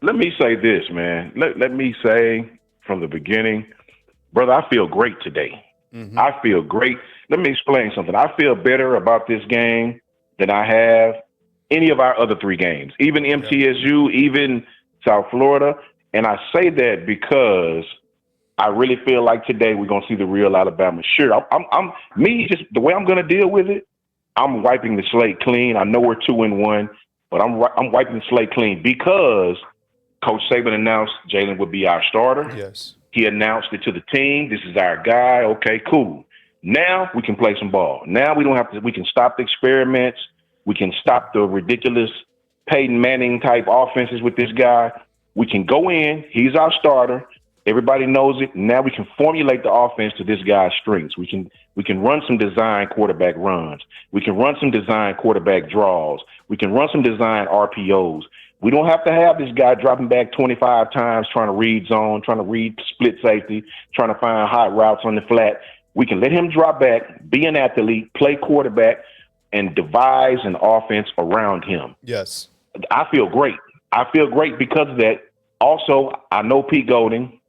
let me say this, man. Let me say from the beginning, brother, I feel great today. Mm-hmm. I feel great. Let me explain something. I feel better about this game than I have any of our other three games, even Yep. MTSU, even South Florida. And I say that because I really feel like today we're gonna see the real Alabama. Sure, I'm me. Just the way I'm gonna deal with it, I'm wiping the slate clean. I know we're 2-1, but I'm wiping the slate clean because Coach Saban announced Jalen would be our starter. Yes. He announced it to the team. This is our guy. Okay, cool. Now we can play some ball. Now we don't have to. We can stop the experiments. We can stop the ridiculous Peyton Manning type offenses with this guy. We can go in. He's our starter. Everybody knows it. Now we can formulate the offense to this guy's strengths. We can run some design quarterback runs. We can run some design quarterback draws. We can run some design RPOs. We don't have to have this guy dropping back 25 times trying to read zone, trying to read split safety, trying to find hot routes on the flat. We can let him drop back, be an athlete, play quarterback, and devise an offense around him. Yes. I feel great. I feel great because of that. Also, I know Pete Golding.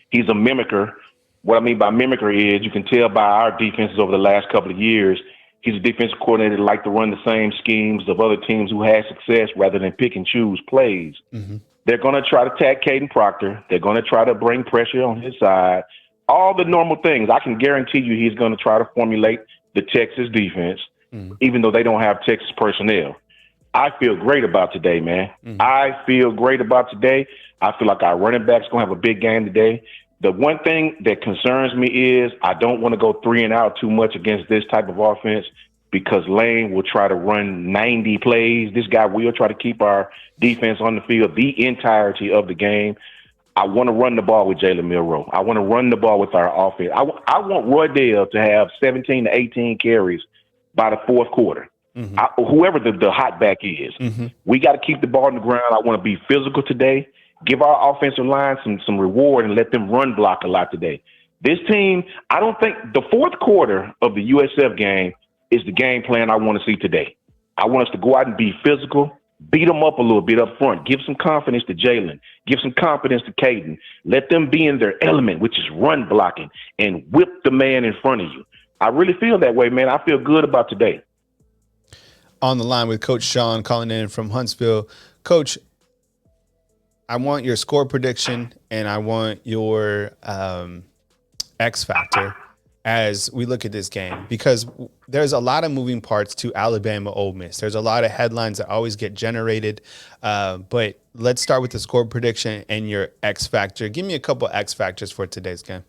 He's a mimicker. What I mean by mimicker is you can tell by our defenses over the last couple of years, he's a defensive coordinator that like to run the same schemes of other teams who had success rather than pick and choose plays. Mm-hmm. They're going to try to attack Caden Proctor. They're going to try to bring pressure on his side. All the normal things. I can guarantee you he's going to try to formulate the Texas defense, even though they don't have Texas personnel. I feel great about today, man. I feel great about today. I feel like our running back's going to have a big game today. The one thing that concerns me is I don't want to go 3 and out too much against this type of offense because Lane will try to run 90 plays. This guy will try to keep our defense on the field the entirety of the game. I want to run the ball with Jalen Milroe. I want to run the ball with our offense. I want Roy Dale to have 17 to 18 carries by the fourth quarter. Whoever the hot back is, we got to keep the ball on the ground. I want to be physical today. Give our offensive line some reward and let them run block a lot today. This team, I don't think the fourth quarter of the USF game is the game plan I want to see today. I want us to go out and be physical, beat them up a little bit up front, give some confidence to Jalen, give some confidence to Caden. Let them be in their element, which is run blocking, and whip the man in front of you. I really feel that way, man. I feel good about today. On the line with Coach Shawn calling in from Huntsville. Coach, I want your score prediction and I want your X factor as we look at this game, because there's a lot of moving parts to Alabama Ole Miss. There's a lot of headlines that always get generated, but let's start with the score prediction and your X factor. Give me a couple X factors for today's game.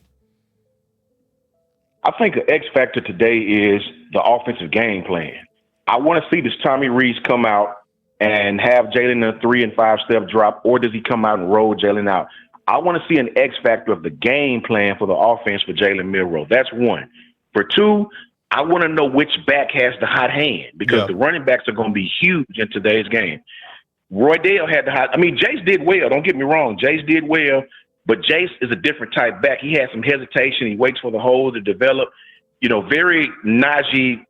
I think the X factor today is the offensive game plan. I want to see this Tommy Rees come out and have Jalen in a 3 and 5 step drop, or does he come out and roll Jalen out? I want to see an X factor of the game plan for the offense for Jalen Milroe. That's one. For two, I want to know which back has the hot hand, because the running backs are going to be huge in today's game. Roy Dale had the hot. I mean, Jace did well. Don't get me wrong. Jace did well, but Jace is a different type back. He had some hesitation. He waits for the hole to develop. You know, very Najee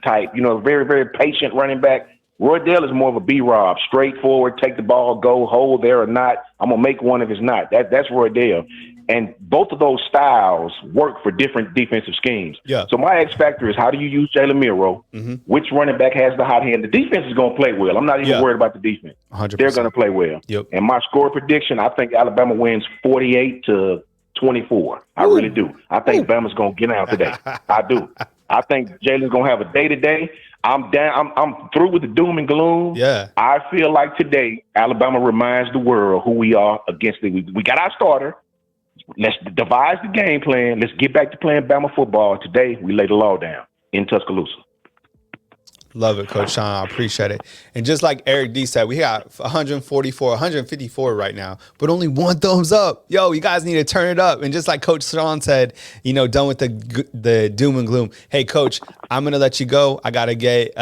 type, you know, very, very patient running back. Roy Dale is more of a B-Rob, straightforward, take the ball, go, hold there or not. I'm going to make one if it's not. That's Roy Dale. And both of those styles work for different defensive schemes. Yeah. So my X factor is, how do you use Jalen Milroe? Which running back has the hot hand? The defense is going to play well. I'm not even worried about the defense. 100%. They're going to play well. Yep. And my score prediction, I think Alabama wins 48-24. I really do. I think Bama's going to get out today. I do. I think Jalen's going to have a day today. I'm down. I'm through with the doom and gloom. Yeah. I feel like today Alabama reminds the world who we are against it. We got our starter. Let's devise the game plan. Let's get back to playing Bama football. Today we lay the law down in Tuscaloosa. Love it, Coach Shawn. I appreciate it. And just like Eric D said, we got 144, 154 right now, but only one thumbs up. Yo, you guys need to turn it up. And just like Coach Shawn said, you know, done with the doom and gloom. Hey, Coach, I'm going to let you go. I got to get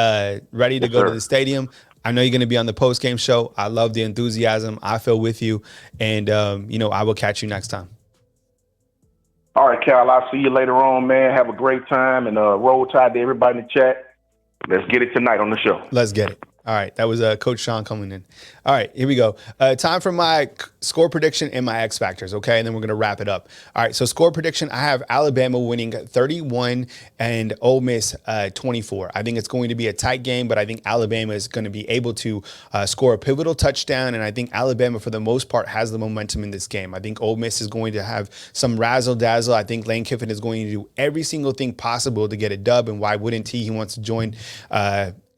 ready to go to the stadium. I know you're going to be on the post-game show. I love the enthusiasm. I feel with you. And, you know, I will catch you next time. All right, Cal, I'll see you later on, man. Have a great time, and roll tide to everybody in the chat. Let's get it tonight on the show. Let's get it. All right, that was Coach Sean coming in. All right, here we go. Time for my score prediction and my X factors, okay? And then we're going to wrap it up. All right, so score prediction, I have Alabama winning 31 and Ole Miss 24. I think it's going to be a tight game, but I think Alabama is going to be able to score a pivotal touchdown, and I think Alabama, for the most part, has the momentum in this game. I think Ole Miss is going to have some razzle-dazzle. I think Lane Kiffin is going to do every single thing possible to get a dub, and why wouldn't he? He wants to join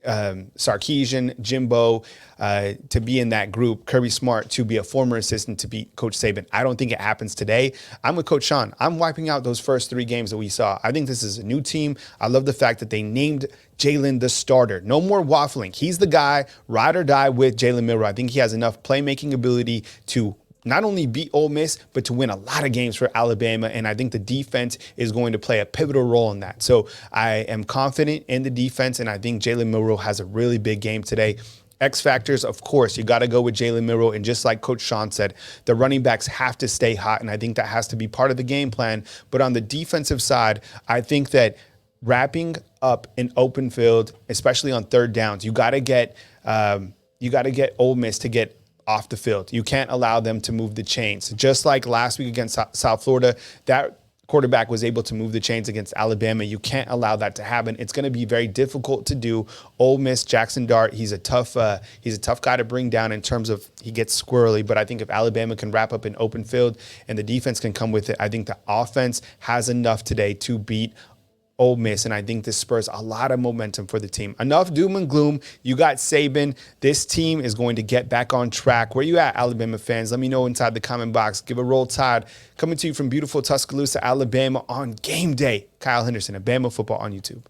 Sarkisian, Jimbo, to be in that group, Kirby Smart to be a former assistant to beat Coach Saban. I don't think it happens today. I'm with Coach Sean. I'm wiping out those first 3 games that we saw. I think this is a new team. I love the fact that they named Jalen the starter. No more waffling. He's the guy, ride or die with Jalen MILROE. I think he has enough playmaking ability to not only beat Ole Miss, but to win a lot of games for Alabama. And I think the defense is going to play a pivotal role in that. So I am confident in the defense, and I think Jalen MILROE has a really big game today. X factors, of course, you got to go with Jalen MILROE. And just like Coach Sean said, the running backs have to stay hot. And I think that has to be part of the game plan. But on the defensive side, I think that wrapping up an open field, especially on third downs, you got to get Ole Miss to get off the field. You can't allow them to move the chains. Just like last week against South Florida, that quarterback was able to move the chains against Alabama. You can't allow that to happen. It's going to be very difficult to do. Ole Miss, Jackson Dart, he's a tough guy to bring down in terms of he gets squirrely. But I think if Alabama can wrap up an open field and the defense can come with it, I think the offense has enough today to beat Ole Miss, and I think this spurs a lot of momentum for the team. Enough doom and gloom. You got Saban. This team is going to get back on track. Where you at, Alabama fans? Let me know inside the comment box. Give a Roll Tide. Coming to you from beautiful Tuscaloosa, Alabama on game day. Kyle Henderson of BAMA Football on YouTube.